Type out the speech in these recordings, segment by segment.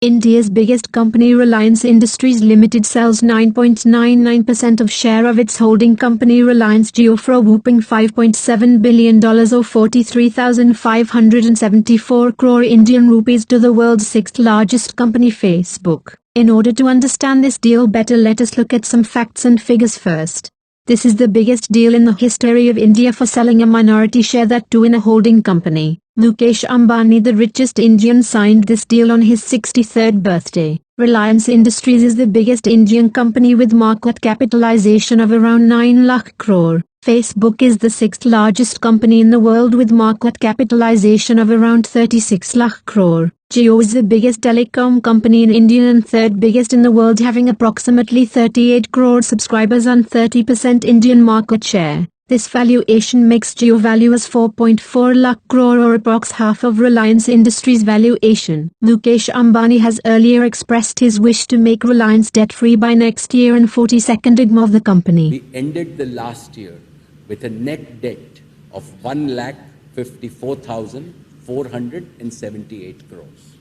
India's biggest company Reliance Industries Limited sells 9.99% of share of its holding company Reliance Jio for a whopping $5.7 billion or 43,574 crore Indian rupees to the world's sixth largest company Facebook. In order to understand this deal better, let us look at some facts and figures first. This is the biggest deal in the history of India for selling a minority share, that too in a holding company. Mukesh Ambani, the richest Indian, signed this deal on his 63rd birthday. Reliance Industries is the biggest Indian company with market capitalization of around 9 lakh crore. Facebook is the sixth largest company in the world with market capitalization of around 36 lakh crore. Jio is the biggest telecom company in India and third biggest in the world, having approximately 38 crore subscribers and 30% Indian market share. This valuation makes Jio value as 4.4 lakh crore or approx half of Reliance Industries valuation. Mukesh Ambani has earlier expressed his wish to make Reliance debt-free by next year and 42nd of the company. We ended the last year with a net debt of 1,54,478 crores.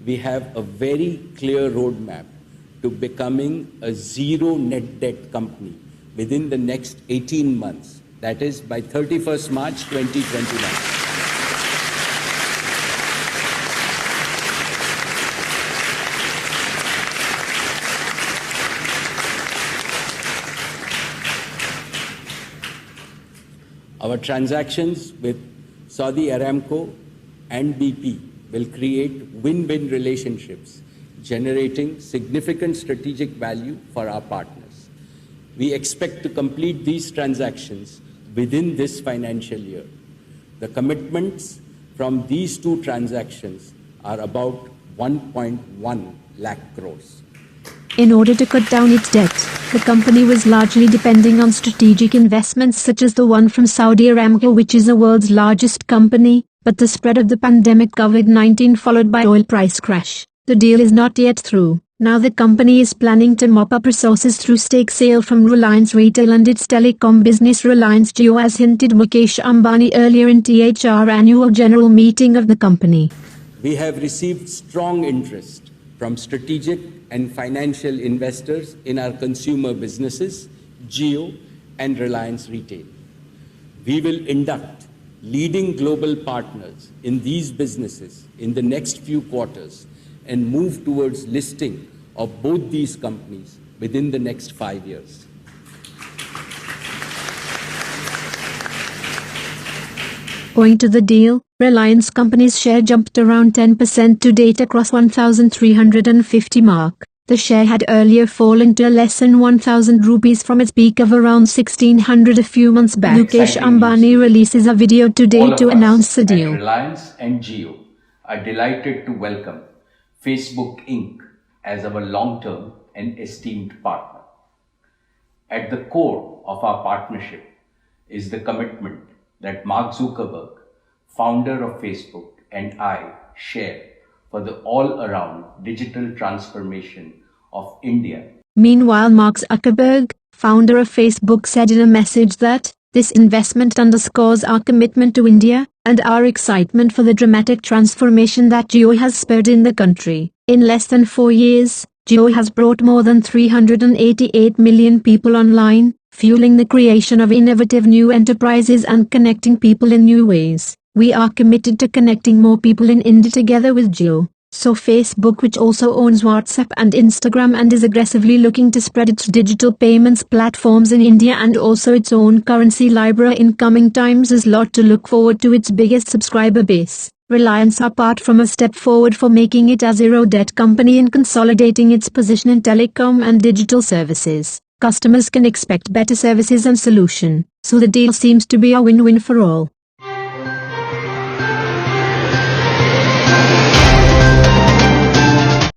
We have a very clear roadmap to becoming a zero net debt company within the next 18 months, that is by 31st March 2021. Our transactions with Saudi Aramco and BP will create win-win relationships, generating significant strategic value for our partners. We expect to complete these transactions within this financial year. The commitments from these two transactions are about 1.1 lakh crores. In order to cut down its debt, the company was largely depending on strategic investments such as the one from Saudi Aramco, which is the world's largest company, but the spread of the pandemic COVID-19 followed by oil price crash. The deal is not yet through. Now the company is planning to mop up resources through stake sale from Reliance Retail and its telecom business Reliance Jio, as hinted Mukesh Ambani earlier in THR annual general meeting of the company. We have received strong interest from strategic and financial investors in our consumer businesses, Jio and Reliance Retail. We will induct leading global partners in these businesses in the next few quarters and move towards listing of both these companies within the next 5 years. Owing to the deal, Reliance company's share jumped around 10% to date across 1,350 mark. The share had earlier fallen to less than 1,000 rupees from its peak of around 1,600 a few months back. Mukesh Ambani releases a video today to announce the deal. Reliance and Jio are delighted to welcome Facebook Inc. as our long-term and esteemed partner. At the core of our partnership is the commitment that Mark Zuckerberg, founder of Facebook, and I share for the all-around digital transformation of India. Meanwhile, Mark Zuckerberg, founder of Facebook, said in a message that this investment underscores our commitment to India and our excitement for the dramatic transformation that Jio has spurred in the country. In less than 4 years, Jio has brought more than 388 million people online, fueling the creation of innovative new enterprises and connecting people in new ways. We are committed to connecting more people in India together with Jio. So Facebook, which also owns WhatsApp and Instagram and is aggressively looking to spread its digital payments platforms in India and also its own currency Libra in coming times, has lot to look forward to its biggest subscriber base. Reliance, apart from a step forward for making it a zero-debt company and consolidating its position in telecom and digital services, customers can expect better services and solution. So the deal seems to be a win-win for all.